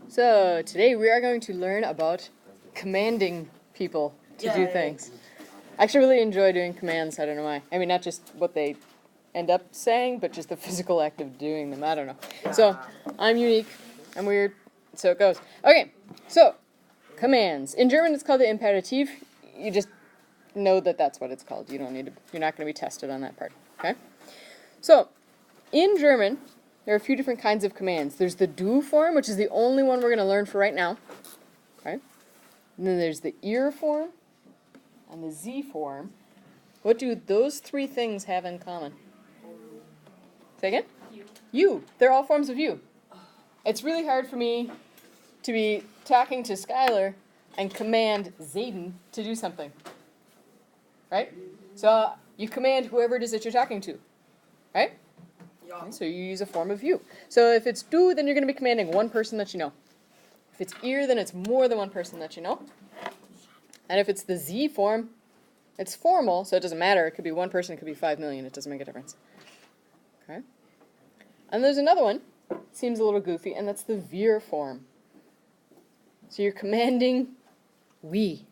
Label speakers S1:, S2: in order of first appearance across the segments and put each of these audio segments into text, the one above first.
S1: So today we are going to learn about commanding people to do things. I actually really enjoy doing commands. I don't know why. I mean, not just what they end up saying, but just the physical act of doing them. I don't know. So I'm unique. I'm weird. So it goes. Okay. So commands. In German, it's called the Imperativ. You just know that that's what it's called. You don't need to. You're not going to be tested on that part. Okay. So in German, there are a few different kinds of commands. There's the do form, which is the only one we're going to learn for right now. Okay. And then there's the ir form and the z form. What do those three things have in common? Say again? You. They're all forms of you. It's really hard for me to be talking to Skylar and command Zayden to do something. Right? So you command whoever it is that you're talking to. Right? Okay, so you use a form of you. So if it's do, then you're going to be commanding one person that you know. If it's ir, then it's more than one person that you know. And if it's the z form, it's formal, so it doesn't matter. It could be one person, it could be 5 million. It doesn't make a difference. Okay. And there's another one. Seems a little goofy, and that's the wir form. So you're commanding we.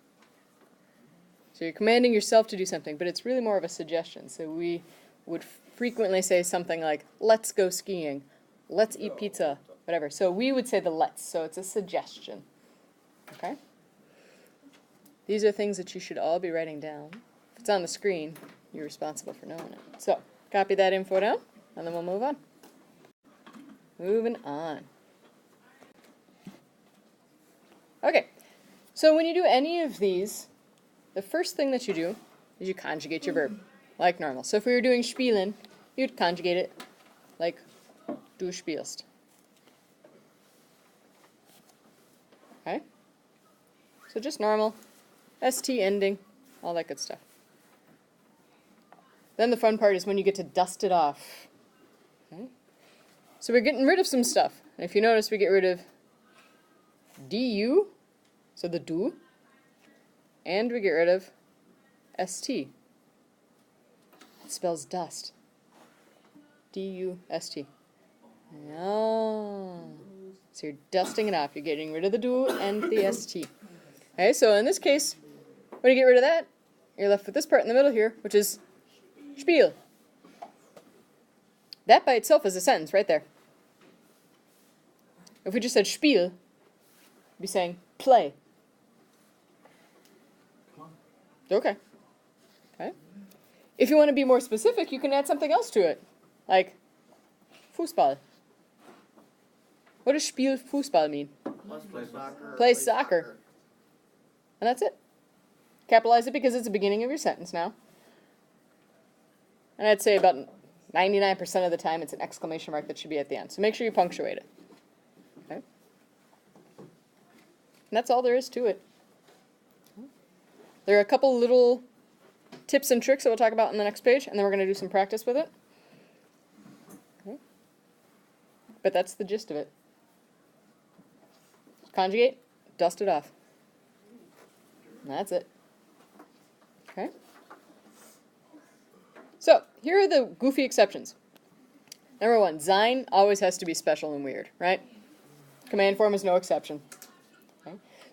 S1: So you're commanding yourself to do something, but it's really more of a suggestion. So we would frequently say something like, let's go skiing, let's eat pizza, whatever. So we would say the let's, so it's a suggestion. Okay? These are things that you should all be writing down. If it's on the screen, you're responsible for knowing it. So, copy that info down, and then we'll move on. Moving on. Okay, so when you do any of these, the first thing that you do is you conjugate your verb, like normal. So if we were doing spielen, you'd conjugate it like du spielst. Okay? So just normal. ST ending, all that good stuff. Then the fun part is when you get to dust it off. Okay? So we're getting rid of some stuff. And if you notice, we get rid of du, so the do, and we get rid of st. It spells dust. D-U-S-T. Oh. So you're dusting it off. You're getting rid of the do and the st. Okay, so in this case, when you get rid of that, you're left with this part in the middle here, which is spiel. That by itself is a sentence right there. If we just said spiel, we'd be saying play. Okay. Okay. If you want to be more specific, you can add something else to it, like Fußball. What does Spiel Fußball mean?
S2: Play soccer.
S1: Play soccer. And that's it. Capitalize it because it's the beginning of your sentence now. And I'd say about 99% of the time it's an exclamation mark that should be at the end. So make sure you punctuate it. Okay. And that's all there is to it. There are a couple little tips and tricks that we'll talk about on the next page, and then we're going to do some practice with it. Okay. But that's the gist of it. Conjugate, dust it off. And that's it. Okay? So, here are the goofy exceptions. Number one, sein always has to be special and weird, right? Command form is no exception.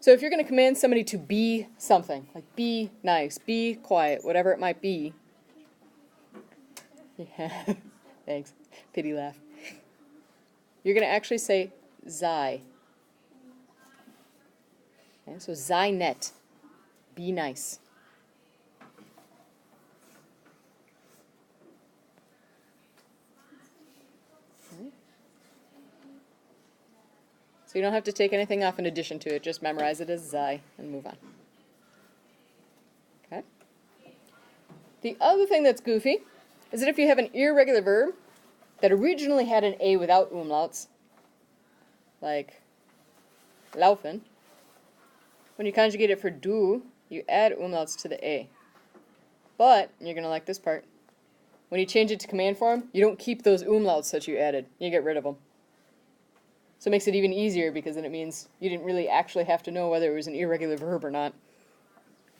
S1: So if you're going to command somebody to be something, like be nice, be quiet, whatever it might be. Yeah, thanks. Pity laugh. You're going to actually say sei. Okay, so sei nett. Be nice. So you don't have to take anything off in addition to it. Just memorize it as sei and move on. Okay? The other thing that's goofy is that if you have an irregular verb that originally had an A without umlauts, like laufen, when you conjugate it for do, you add umlauts to the A. But, you're going to like this part, when you change it to command form, you don't keep those umlauts that you added. You get rid of them. So it makes it even easier because then it means you didn't really actually have to know whether it was an irregular verb or not.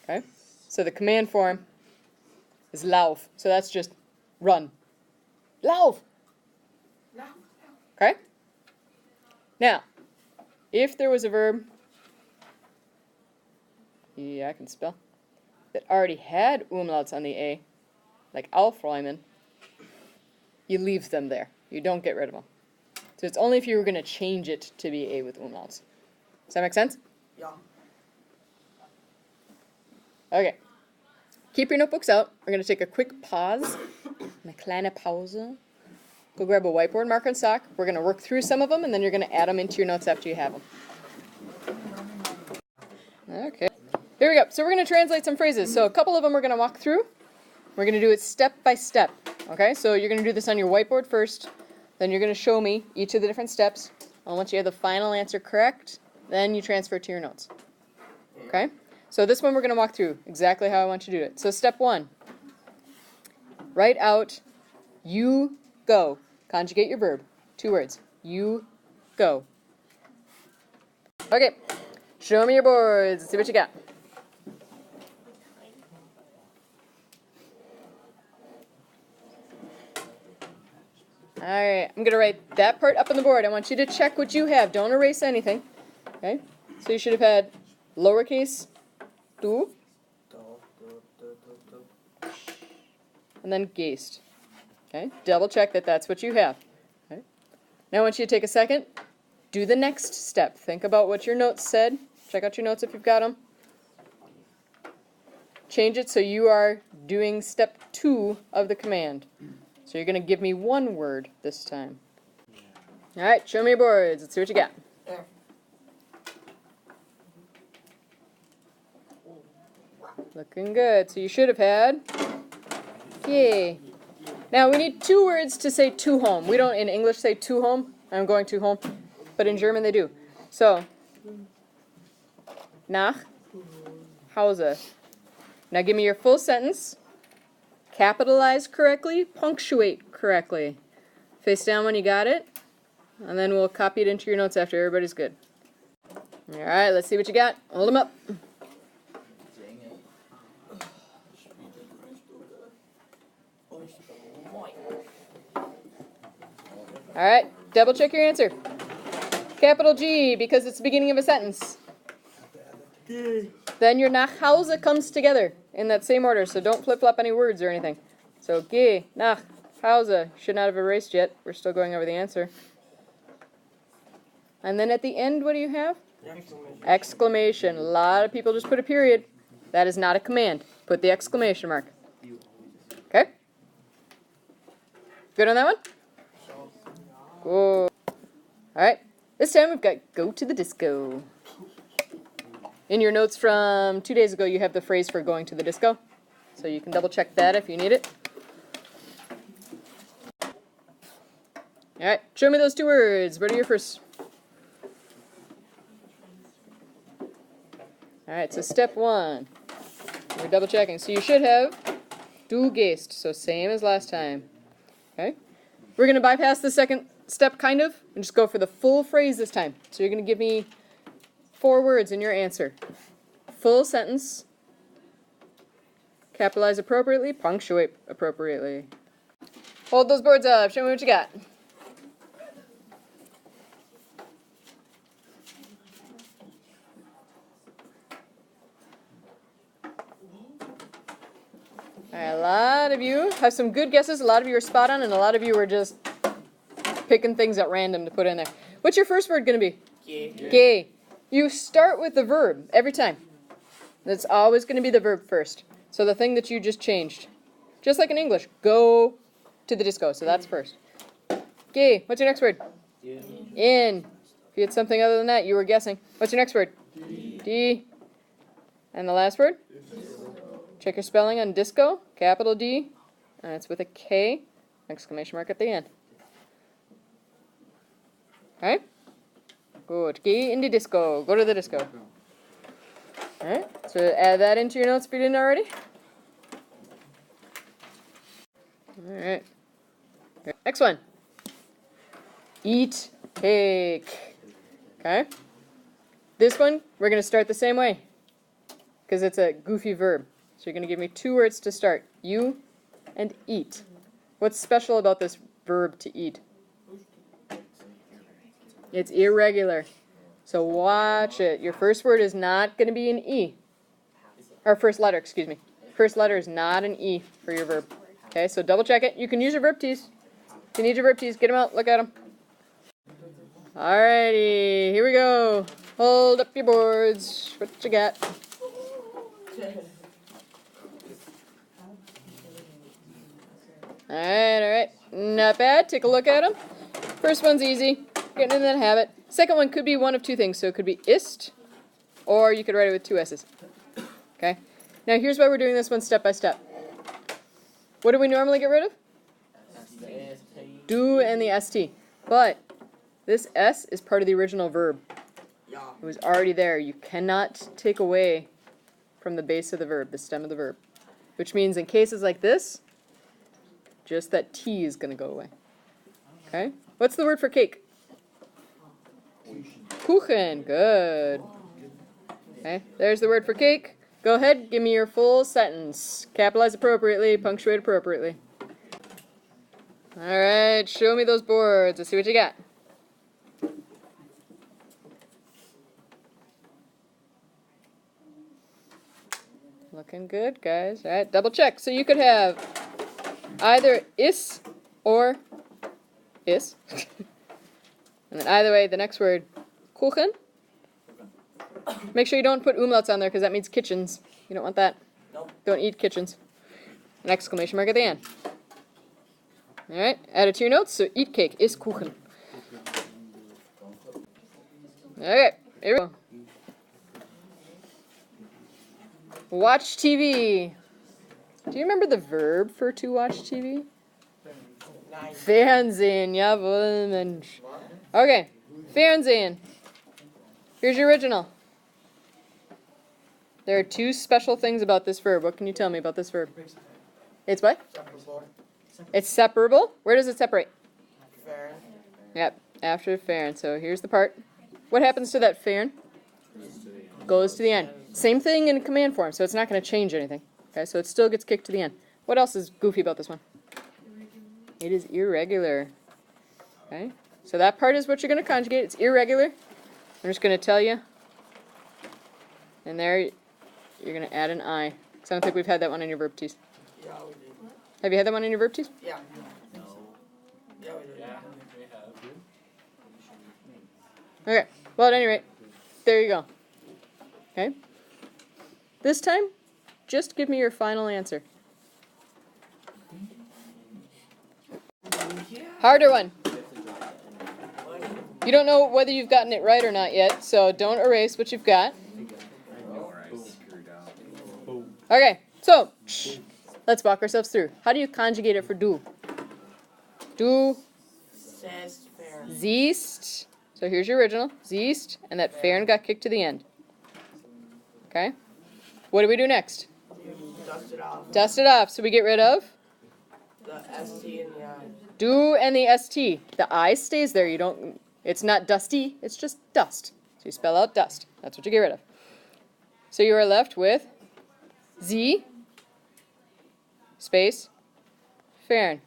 S1: Okay? So the command form is lauf. So that's just run. Lauf! Okay? Now, if there was a verb, yeah, I can spell, that already had umlauts on the A, like aufräumen, you leave them there. You don't get rid of them. So it's only if you were going to change it to be A with umlauts. Does that make sense?
S2: Yeah.
S1: Okay. Keep your notebooks out. We're going to take a quick pause. Eine kleine Pause. Go grab a whiteboard marker and sock. We're going to work through some of them, and then you're going to add them into your notes after you have them. Okay. Here we go. So we're going to translate some phrases. So a couple of them we're going to walk through. We're going to do it step by step. Okay? So you're going to do this on your whiteboard first. Then you're going to show me each of the different steps. And once you have the final answer correct, then you transfer it to your notes. Okay? So this one we're going to walk through exactly how I want you to do it. So step 1. Write out you go. Conjugate your verb. 2 words. You go. Okay. Show me your boards. Let's see what you got. Alright, I'm going to write that part up on the board. I want you to check what you have. Don't erase anything. Okay? So you should have had lowercase du and then geest. Okay? Double check that that's what you have. Okay? Now I want you to take a second. Do the next step. Think about what your notes said. Check out your notes if you've got them. Change it so you are doing step 2 of the command. So you're going to give me 1 word this time. Alright, show me your boards. Let's see what you got.
S2: There.
S1: Looking good. So you should have had yay. Now we need 2 words to say to home. We don't in English say to home. I'm going to home. But in German they do. So nach Hause. Now give me your full sentence. Capitalize correctly, punctuate correctly. Face down when you got it, and then we'll copy it into your notes after everybody's good. Alright, let's see what you got. Hold them up. Alright, double check your answer. Capital G, because it's the beginning of a sentence. Then your nach Hause comes together in that same order, so don't flip-flop any words or anything. So, geh, nach Hause. Should not have erased yet. We're still going over the answer. And then at the end, what do you have?
S2: Exclamation.
S1: Exclamation. A lot of people just put a period. That is not a command. Put the exclamation mark. Okay? Good on that one? Cool. Alright. This time we've got go to the disco. In your notes from 2 days ago, you have the phrase for going to the disco. So you can double check that if you need it. Alright, show me those 2 words. What are your first? Alright, so step 1. We're double checking. So you should have du gehst. So same as last time. Okay? We're going to bypass the second step, kind of, and just go for the full phrase this time. So you're going to give me 4 words in your answer. Full sentence. Capitalize appropriately. Punctuate appropriately. Hold those boards up. Show me what you got. Alright, a lot of you have some good guesses. A lot of you are spot on, and a lot of you are just picking things at random to put in there. What's your first word going to be?
S2: Geh.
S1: Geh. You start with the verb every time. That's always going to be the verb first. So the thing that you just changed. Just like in English. Go to the disco. So that's first. Geh. What's your next word? In. If you had something other than that, you were guessing. What's your next word? D. And the last word? Check your spelling on disco. Capital D. And it's with a K. Exclamation mark at the end. Alright? Good. Geh in the disco. Go to the disco. Alright, so add that into your notes if you didn't already. Alright. Next one. Eat cake. Okay? This one, we're going to start the same way. Because it's a goofy verb. So you're going to give me 2 words to start. You and eat. What's special about this verb to eat? It's irregular. So watch it. Your first word is not going to be an E. Or first letter, excuse me. First letter is not an E for your verb. Okay, so double check it. You can use your verb tees. If you need your verb tees, get them out, look at them. Alrighty, here we go. Hold up your boards. What you got? Alright. Not bad. Take a look at them. First one's easy. Getting in that habit. Second one could be one of two things. So it could be ist, or you could write it with two S's. Okay? Now here's why we're doing this one step by step. What do we normally get rid of? Do and the ST. But this S is part of the original verb. It was already there. You cannot take away from the base of the verb, the stem of the verb. Which means in cases like this, just that T is going to go away. Okay? What's the word for cake? Kuchen. Good. Okay, there's the word for cake. Go ahead, give me your full sentence. Capitalize appropriately, punctuate appropriately. Alright, show me those boards. Let's see what you got. Looking good, guys. Alright, double check. So you could have either is or is. And then either way, the next word, Kuchen. Make sure you don't put umlauts on there because that means kitchens. You don't want that.
S2: Nope.
S1: Don't eat kitchens. An exclamation mark at the end. Alright, add it to your notes. So eat cake is Kuchen. Okay, here we go. Watch TV. Do you remember the verb for to watch TV? Fernsehen, jawohl, Mensch. Okay, Fernsehen. Here's your original. There are two special things about this verb. What can you tell me about this verb? It's what? It's separable. Where does it separate?
S2: Fern.
S1: Yep, after fern. So here's the part. What happens to that fern? Goes to the end. Same thing in command form, so it's not going to change anything. Okay, so it still gets kicked to the end. What else is goofy about this one? It is irregular. Okay, so that part is what you're going to conjugate. It's irregular. I'm just going to tell you. And there, you're going to add an I. Because I don't think we've had that one in your verb tees.
S2: Yeah, we did.
S1: Have you had that one in your verb tees?
S2: Yeah. No. Yeah, we did.
S3: Yeah, we have.
S1: Okay, well at any rate, there you go. Okay? This time, just give me your final answer. Harder one. You don't know whether you've gotten it right or not yet, so don't erase what you've got. Okay, so, let's walk ourselves through. How do you conjugate it for du? Du
S2: Says Fern.
S1: siehst. So here's your original. Siehst, and that fern got kicked to the end. Okay? What do we do next?
S2: Dust it off.
S1: Dust it off. So we get rid of
S2: The ST and the I.
S1: do and the ST. The I stays there. You don't. It's not dusty. It's just dust. So you spell out dust. That's what you get rid of. So you are left with Sie, space, fern.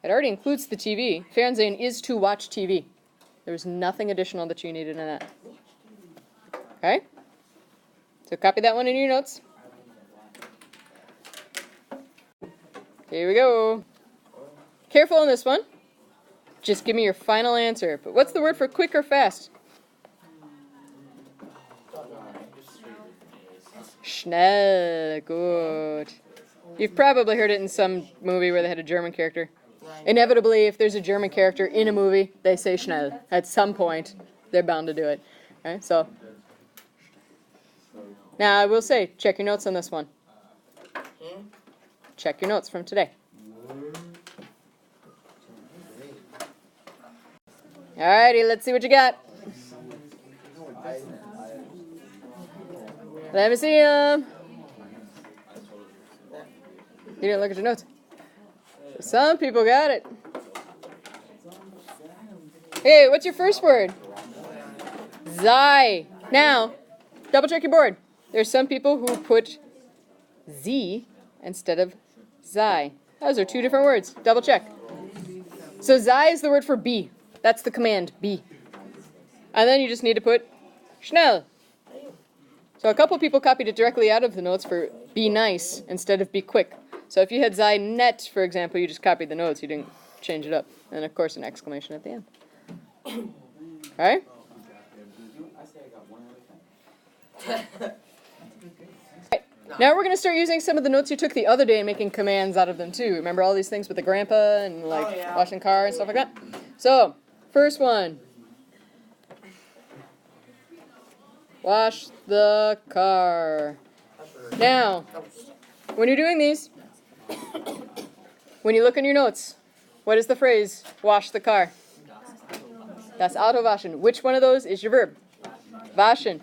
S1: It already includes the TV. Fernsehen is to watch TV. There's nothing additional that you needed in that. Okay? So copy that one in your notes. Here we go. Careful on this one. Just give me your final answer. But what's the word for quick or fast? Schnell. Good. You've probably heard it in some movie where they had a German character. Inevitably, if there's a German character in a movie, they say schnell. At some point, they're bound to do it. Okay, so. Now, I will say, check your notes on this one. Check your notes from today. Alrighty, let's see what you got. Let me see them. You didn't look at your notes. Some people got it. Hey, what's your first word? Sei. Now, double check your board. There's some people who put sie instead of sei. Those are two different words. Double check. So sei is the word for be. That's the command, be. And then you just need to put Schnell. So a couple people copied it directly out of the notes for be nice instead of be quick. So if you had sei nett, for example, you just copied the notes, you didn't change it up. And of course an exclamation at the end. Alright? Now we're going to start using some of the notes you took the other day and making commands out of them too. Remember all these things with the grandpa and like washing car and stuff like that? So, first one. Wash the car. Now, when you're doing these, when you look in your notes, what is the phrase, wash the car? Das Auto waschen. Which one of those is your verb? Waschen.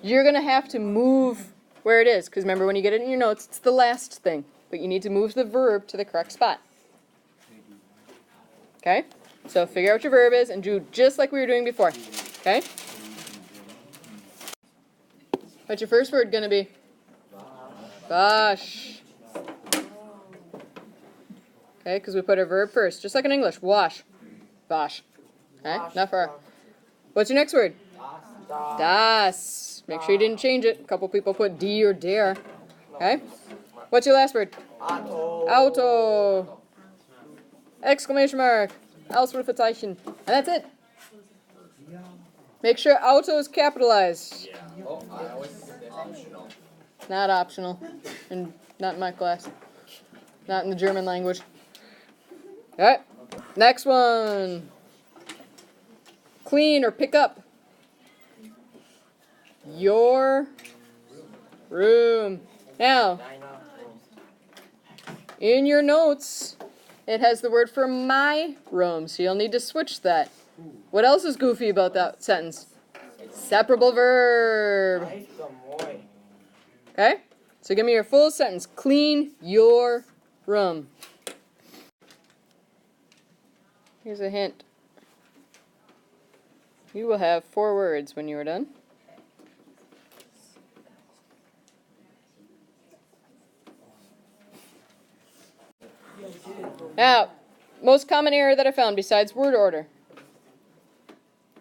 S1: You're going to have to move where it is, because remember when you get it in your notes, it's the last thing, but you need to move the verb to the correct spot. Okay? So figure out what your verb is and do just like we were doing before. Okay? What's your first word going to be? Wash. Okay, because we put our verb first, just like in English. Wash. Wash. Okay, not far. What's your next word? Das. Make sure you didn't change it. A couple people put D or der. Okay? What's your last word?
S2: Auto.
S1: Auto. Exclamation mark. Ausrufezeichen. And that's it. Make sure auto is capitalized. Not optional. And not in my class. Not in the German language. Alright. Next one. Clean or pick up. Your room. Now, in your notes, it has the word for my room, so you'll need to switch that. What else is goofy about that sentence? Separable verb. Okay? So give me your full sentence. Clean your room. Here's a hint. You will have 4 words when you are done. Now, most common error that I found besides word order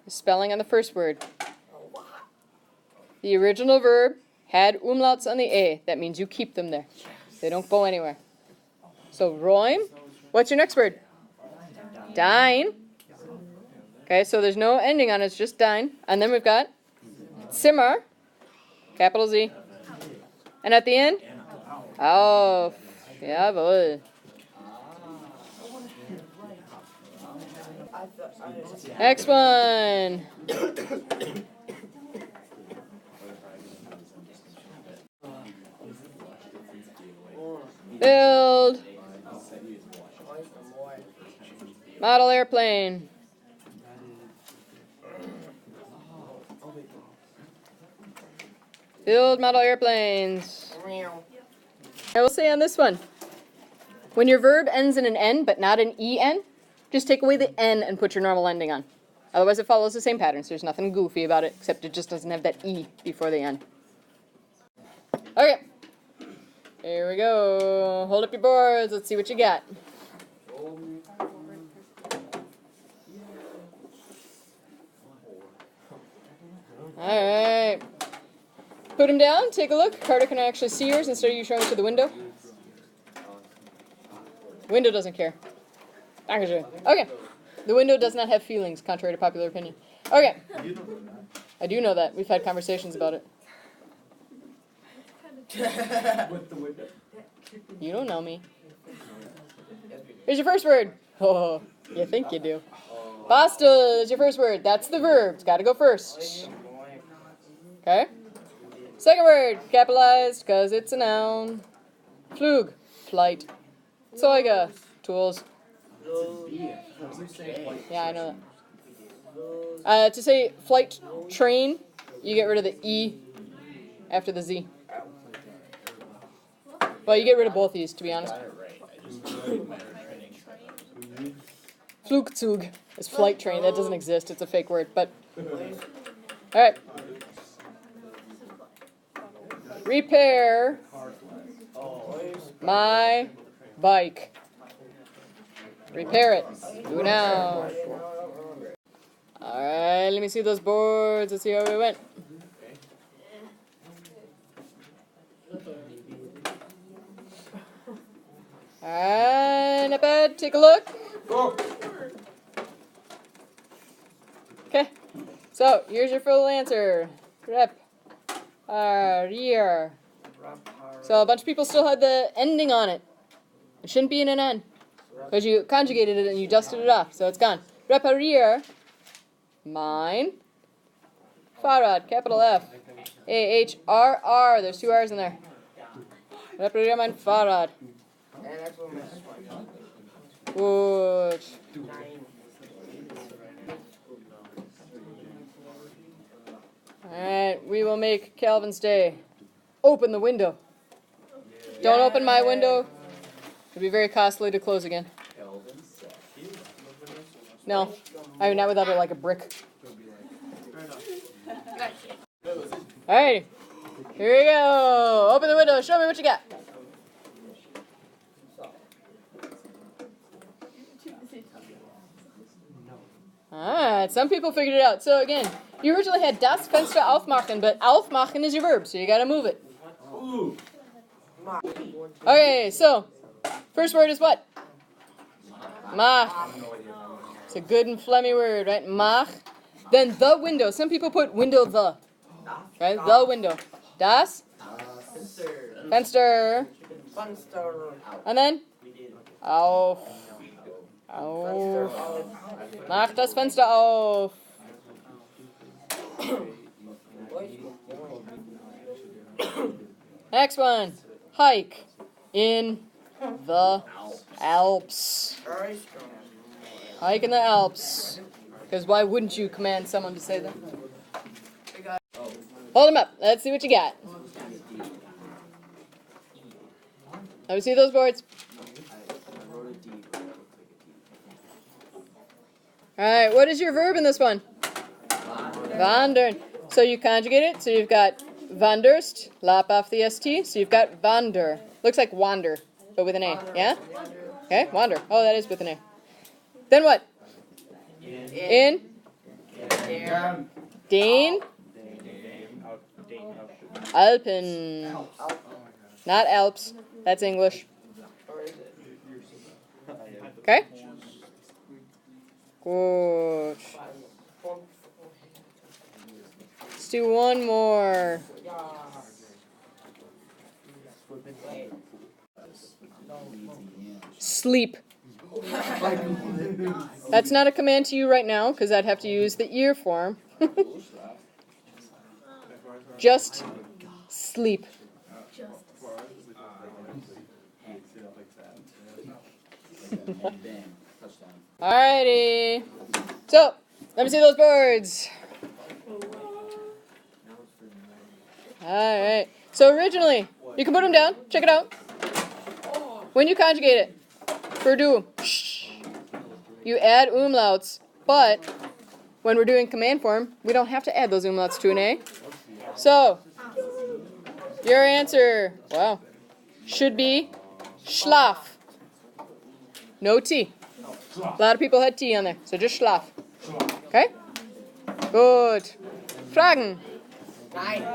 S1: is spelling on the first word. The original verb had umlauts on the A. That means you keep them there. They don't go anywhere. So, räum. What's your next word? Dein. Okay, so there's no ending on it. It's just dein. And then we've got Zimmer. Capital Z. And at the end? Auf. Jawohl. Next one. Build. Model airplane. Build model airplanes. I will say on this one, when your verb ends in an N but not an EN, just take away the N and put your normal ending on. Otherwise it follows the same pattern, so there's nothing goofy about it, except it just doesn't have that E before the N. Okay. Here we go. Hold up your boards. Let's see what you got. Alright. Put them down. Take a look. Carter can actually see yours instead of you showing it to the window. Window doesn't care. Okay. The window does not have feelings, contrary to popular opinion. Okay. I do know that. We've had conversations about it. You don't know me. Here's your first word. Oh, you think you do. Pasta is your first word. That's the verb. It's got to go first. Okay. Second word, capitalized because it's a noun. Flug, flight. Zeuge, tools. Yeah, I know that. To say flight train, you get rid of the E after the Z. Well, you get rid of both these, to be honest. Flugzeug is flight train. That doesn't exist. It's a fake word. But all right. Repair my bike. Repair it. Do now. Alright, let me see those boards. Let's see how we went. Alright, not bad. Take a look. Okay, so here's your full answer. Reparir. So a bunch of people still had the ending on it. It shouldn't be in an N. Because you conjugated it and you dusted it off, so it's gone. Reparier. Mine. Fahrrad, capital F. A-H-R-R. There's 2 R's in there. Reparier mein Fahrrad.
S2: And that's what makes it
S1: Good.
S2: 9.
S1: Alright, we will make Calvin's Day. Open the window. Don't open my window. It'll be very costly to close again. No. I mean, not without it like a brick. Alright. Here we go. Open the window. Show me what you got. Alright, some people figured it out. So again, you originally had das Fenster aufmachen, but aufmachen is your verb, so you gotta move it. Okay, so first word is what? Mach. It's a good and phlegmy word, right? Mach. Then the window. Some people put window the. Right? The window. Das. Fenster. And then? Auf. Auf. Mach das Fenster auf. Next one. Hike in the Alps. Hike in the Alps. Because why wouldn't you command someone to say that? Hold them up. Let's see what you got. Let me see those boards. Alright, what is your verb in this one? Wandern. So you conjugate it. So you've got wanderst, lap off the ST. So you've got wander. Looks like wander, but with an A. Yeah? Okay, wander. Oh, that is with an A. Then what? In? Den? Alpen. Not Alps. That's English. Okay? Good. Let's do one more. Sleep. That's not a command to you right now, because I'd have to use the ear form. Just sleep. Alrighty. So, let me see those boards. Alright. So originally, you can put them down. Check it out. When you conjugate it, for do, you add umlauts. But when we're doing command form, we don't have to add those umlauts to an A. So, your answer, wow, should be schlaf. No T. A lot of people had T on there, so just schlaf. Okay? Good. Fragen?
S2: Nein.